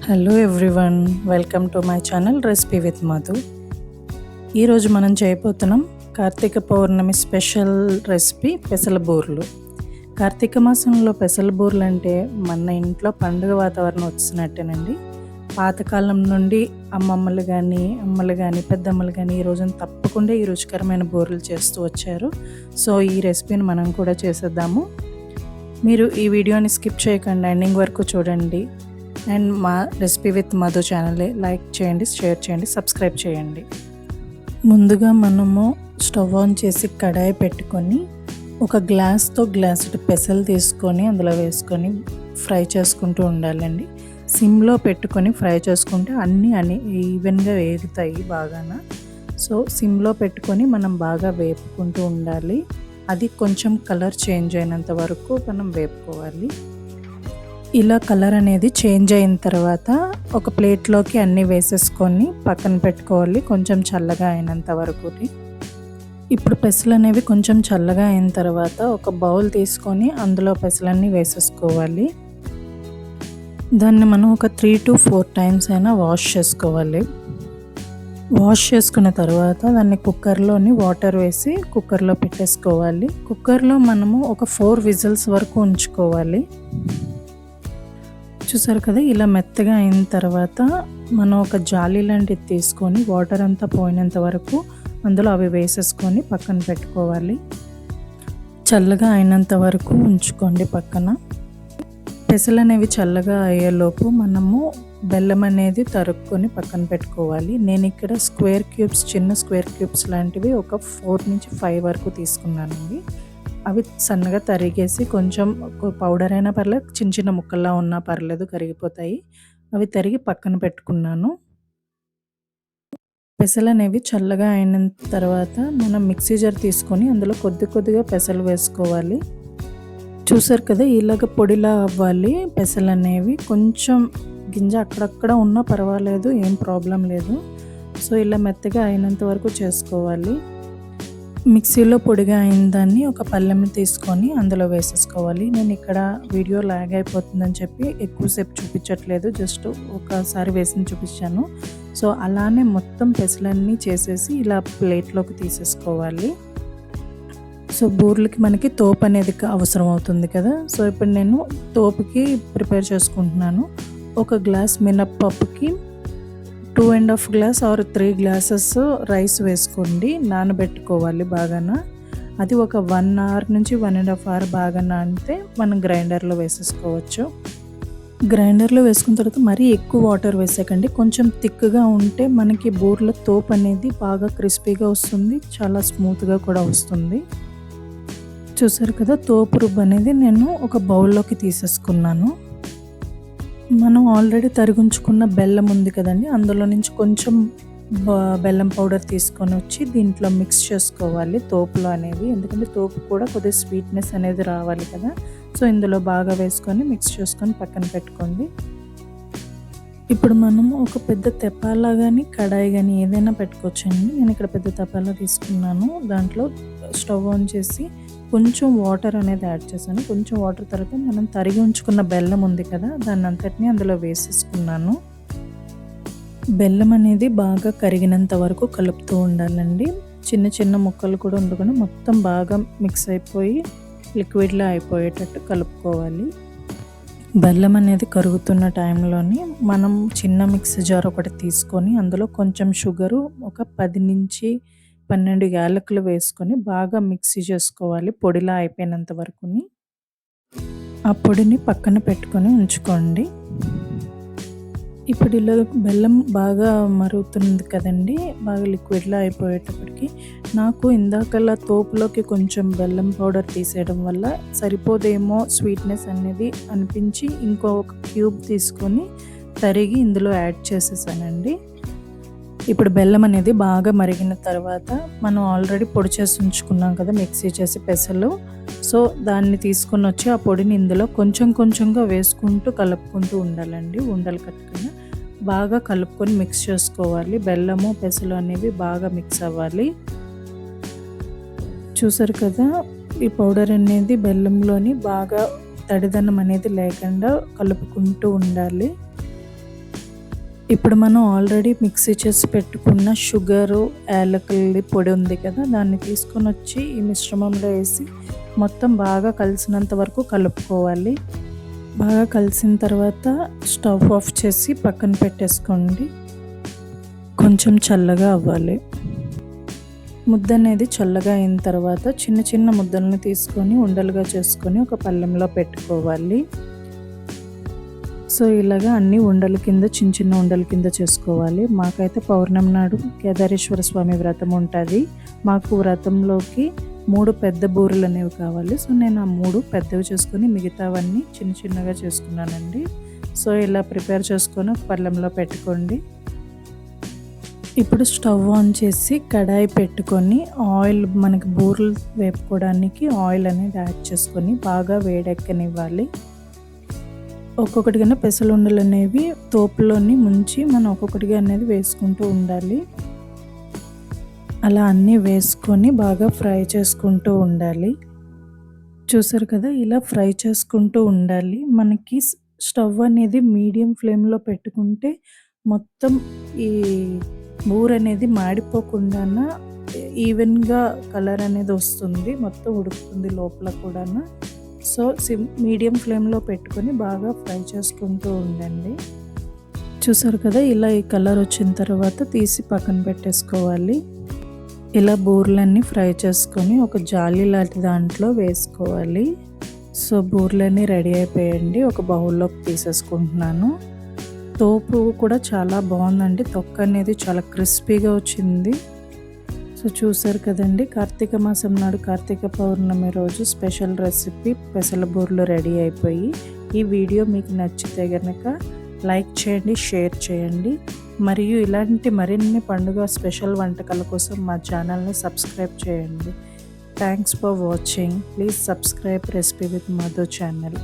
Hello everyone, welcome to my channel recipe with Madhu. ఈరోజు మనం చేయబోతున్నాం కార్తీక పౌర్ణమి స్పెషల్ రెసిపీ పెసల బూరెలు. కార్తీక మాసంలో పెసల బూరెలు అంటే మన ఇంట్లో పండుగ వాతావరణం వచ్చినట్టేనండి. పాతకాలం నుండి అమ్మమ్మలు కానీ పెద్దమ్మలు కానీ ఈ రోజున తప్పకుండా ఈ రుచికరమైన బూరెలు చేస్తూ వచ్చారు. సో ఈ రెసిపీని మనం కూడా చేసేద్దాము. మీరు ఈ వీడియోని స్కిప్ చేయకుండా ఎండింగ్ వరకు చూడండి. అండ్ మా రెసిపీ విత్ మధు ఛానల్ని లైక్ చేయండి, షేర్ చేయండి, సబ్స్క్రైబ్ చేయండి. ముందుగా మనము స్టవ్ ఆన్ చేసి కడాయి పెట్టుకొని ఒక గ్లాసుడు పెసలు తీసుకొని అందులో వేసుకొని ఫ్రై చేసుకుంటూ ఉండాలండి. సిమ్లో పెట్టుకొని ఫ్రై చేసుకుంటే అన్నీ ఈవెన్గా వేగుతాయి బాగాన. సో సిమ్లో పెట్టుకొని మనం బాగా వేపుకుంటూ ఉండాలి. అది కొంచెం కలర్ చేంజ్ అయినంత వరకు మనం వేపుకోవాలి. ఇలా కలర్ అనేది చేంజ్ అయిన తర్వాత ఒక ప్లేట్లోకి అన్నీ వేసేసుకొని పక్కన పెట్టుకోవాలి, కొంచెం చల్లగా అయినంత వరకు. ఇప్పుడు పెసలు అనేవి కొంచెం చల్లగా అయిన తర్వాత ఒక బౌల్ తీసుకొని అందులో పెసలన్నీ వేసేసుకోవాలి. దాన్ని మనం ఒక 3 to 4 టైమ్స్ అయినా వాష్ చేసుకోవాలి. వాష్ చేసుకున్న తర్వాత దాన్ని కుక్కర్లోని వాటర్ వేసి కుక్కర్లో పెట్టేసుకోవాలి. కుక్కర్లో మనము ఒక 4 విజిల్స్ వరకు ఉంచుకోవాలి. చూసారు కదా, ఇలా మెత్తగా అయిన తర్వాత మనం ఒక జాలి లాంటిది తీసుకొని వాటర్ అంతా పోయినంత వరకు అందులో అవి వేసేసుకొని పక్కన పెట్టుకోవాలి. చల్లగా అయినంత వరకు ఉంచుకోండి పక్కన. పెసలు అనేవి చల్లగా అయ్యేలోపు మనము బెల్లం అనేది తరుక్కొని పక్కన పెట్టుకోవాలి. నేను ఇక్కడ చిన్న స్క్వేర్ క్యూబ్స్ లాంటివి ఒక 4 నుంచి 5 వరకు తీసుకున్నానండి. అవి సన్నగా తరిగేసి కొంచెం పౌడర్ అయినా పర్లేదు, చిన్న ముక్కల్లా ఉన్నా పర్లేదు, కరిగిపోతాయి. అవి తరిగి పక్కన పెట్టుకున్నాను. పెసలు అనేవి చల్లగా అయిన తర్వాత మనం మిక్సీ జార్ తీసుకొని అందులో కొద్దిగా పెసలు వేసుకోవాలి. చూసారు కదా, ఇలాగ పొడిలా అవ్వాలి పెసలు అనేవి. కొంచెం గింజ అక్కడక్కడ ఉన్నా పర్వాలేదు, ఏం ప్రాబ్లం లేదు. సో ఇలా మెత్తగా అయినంత వరకు చేసుకోవాలి. మిక్సీలో పొడిగా అయిన దాన్ని ఒక పళ్ళెం తీసుకొని అందులో వేసేసుకోవాలి. నేను ఇక్కడ వీడియో లాగ్ అయిపోతుందని చెప్పి ఎక్కువసేపు చూపించట్లేదు, జస్ట్ ఒకసారి వేసి చూపించాను. సో అలానే మొత్తం పెసలన్నీ చేసేసి ఇలా ప్లేట్లోకి తీసేసుకోవాలి. సో బూర్లకి మనకి తోపు అనేది అవసరం అవుతుంది కదా. సో ఇప్పుడు నేను తోపుకి ప్రిపేర్ చేసుకుంటున్నాను. ఒక గ్లాస్ మినప్పప్పుకి 2.5 గ్లాస్ ఆర్ 3 గ్లాసెస్ రైస్ వేసుకోండి, నానబెట్టుకోవాలి బాగాన. అది ఒక 1 అవర్ నుంచి 1.5 అవర్ బాగా నానితే మనం గ్రైండర్లో వేసేసుకోవచ్చు. గ్రైండర్లో వేసుకున్న తర్వాత మరీ ఎక్కువ వాటర్ వేసేకండి, కొంచెం థిక్గా ఉంటే మనకి బూర్ల తోపు అనేది బాగా క్రిస్పీగా వస్తుంది, చాలా స్మూత్గా కూడా వస్తుంది. చూసారు కదా, తోపు రుబ్బు అనేది నేను ఒక బౌల్లోకి తీసేసుకున్నాను. మనం ఆల్రెడీ తరిగించుకున్న బెల్లం ఉంది కదండి, అందులో నుంచి కొంచెం బెల్లం పౌడర్ తీసుకొని వచ్చి దీంట్లో మిక్స్ చేసుకోవాలి తోపులో అనేది. ఎందుకంటే తోపు కూడా కొద్దిగా స్వీట్నెస్ అనేది రావాలి కదా. సో ఇందులో బాగా వేసుకొని మిక్స్ చేసుకొని పక్కన పెట్టుకోండి. ఇప్పుడు మనము ఒక పెద్ద తెప్పాలా కానీ కడాయి కానీ ఏదైనా పెట్టుకోవచ్చండి. నేను ఇక్కడ పెద్ద తెప్పాలా తీసుకున్నాను. దాంట్లో స్టవ్ ఆన్ చేసి కొంచెం వాటర్ అనేది యాడ్ చేశాను. కొంచెం వాటర్ తర్వాత మనం తరిగి ఉంచుకున్న బెల్లం ఉంది కదా, దాన్ని అంతటినీ అందులో వేసేసుకున్నాను. బెల్లం అనేది బాగా కరిగినంత వరకు కలుపుతూ ఉండాలండి. చిన్న ముక్కలు కూడా ఉండకుండా మొత్తం బాగా మిక్స్ అయిపోయి లిక్విడ్లా అయిపోయేటట్టు కలుపుకోవాలి. బెల్లం అనేది కరుగుతున్న టైంలోని మనం చిన్న మిక్సీ జార్ ఒకటి తీసుకొని అందులో కొంచెం షుగరు, ఒక 10 నుంచి 12 యాలకులు వేసుకొని బాగా మిక్సీ చేసుకోవాలి పొడిలా అయిపోయినంత వరకుని. ఆ పొడిని పక్కన పెట్టుకొని ఉంచుకోండి. ఇప్పుడు ఇలా బెల్లం బాగా మరుగుతుంది కదండి, బాగా లిక్విడ్లా అయిపోయేటప్పటికి నాకు ఇందాకలా తోపులోకి కొంచెం బెల్లం పౌడర్ తీసేయడం వల్ల సరిపోదేమో స్వీట్నెస్ అనేది అనిపించి ఇంకొక క్యూబ్ తీసుకొని తరిగి ఇందులో యాడ్ చేసేసానండి. ఇప్పుడు బెల్లం అనేది బాగా మరిగిన తర్వాత మనం ఆల్రెడీ పొడి చేసి ఉంచుకున్నాం కదా మిక్సీ చేసి పెసలు. సో దాన్ని తీసుకొని వచ్చి ఆ పొడిని ఇందులో కొంచెంగా వేసుకుంటూ కలుపుకుంటూ ఉండాలండి, ఉండలు కట్టుకుని బాగా కలుపుకొని మిక్స్ చేసుకోవాలి. బెల్లము పెసలు అనేవి బాగా మిక్స్ అవ్వాలి. చూసారు కదా, ఈ పౌడర్ అనేది బెల్లంలోని బాగా తడిదనం అనేది లేకుండా కలుపుకుంటూ ఉండాలి. ఇప్పుడు మనం ఆల్రెడీ మిక్సీ చేసి పెట్టుకున్న షుగరు, యాలకులది పొడి ఉంది కదా! దాన్ని తీసుకొనొచ్చి ఈ మిశ్రమంలో ఏసి మొత్తం బాగా కలిసినంత వరకు కలుపుకోవాలి. బాగా కలిసిన తర్వాత స్టవ్ ఆఫ్ చేసి పక్కన పెట్టేసుకోండి. కొంచెం చల్లగా అవ్వాలి. ముద్ద అనేది చల్లగా అయిన తర్వాత చిన్న చిన్న ముద్దలను తీసుకొని ఉండలుగా చేసుకొని ఒక పళ్ళెంలో పెట్టుకోవాలి. సో ఇలాగా అన్ని ఉండల కింద చిన్న చిన్న ఉండల కింద చేసుకోవాలి. మాకైతే పౌర్ణమి నాడు కేదారేశ్వర స్వామి వ్రతం ఉంటుంది. మాకు వ్రతంలోకి 3 పెద్ద బూరెలు అనేవి కావాలి. సో నేను ఆ 3 పెద్దవి చేసుకొని మిగతావన్నీ చిన్న చిన్నగా చేసుకున్నానండి. సో ఇలా ప్రిపేర్ చేసుకొని ఒక పళ్ళెంలో పెట్టుకోండి. ఇప్పుడు స్టవ్ ఆన్ చేసి కడాయి పెట్టుకొని ఆయిల్ మనకి బూరెలు వేపుకోవడానికి ఆయిల్ అనేది యాడ్ చేసుకొని బాగా వేడెక్కనివ్వాలి. ఒక్కొక్కటిగా పెసలుండలు అనేవి తోపులోని ముంచి మనం ఒక్కొక్కటిగా అనేది వేసుకుంటూ ఉండాలి. అలా అన్నీ వేసుకొని బాగా ఫ్రై చేసుకుంటూ ఉండాలి. చూసారు కదా, ఇలా ఫ్రై చేసుకుంటూ ఉండాలి. మనకి స్టవ్ అనేది మీడియం ఫ్లేమ్లో పెట్టుకుంటే మొత్తం ఈ బూరనేది మాడిపోకుండాన ఈవెన్గా కలర్ అనేది వస్తుంది, మొత్తం ఉడుకుతుంది లోపల కూడా. సో మీడియం ఫ్లేమ్లో పెట్టుకొని బాగా ఫ్రై చేసుకుంటూ ఉండండి. చూసారు కదా, ఇలా ఈ కలర్ వచ్చిన తర్వాత తీసి పక్కన పెట్టేసుకోవాలి. ఇలా బూరెలన్నీ ఫ్రై చేసుకొని ఒక జాలి లాంటి దాంట్లో వేసుకోవాలి. సో బూరెలన్నీ రెడీ అయిపోయండి. ఒక బౌల్లోకి తీసేసుకుంటున్నాను. తోపు కూడా చాలా బాగుందండి. తొక్క అనేది చాలా క్రిస్పీగా వచ్చింది. సో చూసారు కదండి, కార్తీక మాసం నాడు కార్తీక పౌర్ణమి రోజు స్పెషల్ రెసిపీ పెసల బూరెలు రెడీ అయిపోయి. ఈ వీడియో మీకు నచ్చితే కనుక లైక్ చేయండి, షేర్ చేయండి. మరియు ఇలాంటి మరిన్ని పండుగ స్పెషల్ వంటకాల కోసం మా ఛానల్ని సబ్స్క్రైబ్ చేయండి. Thanks for watching. Please subscribe recipe with Madhu channel.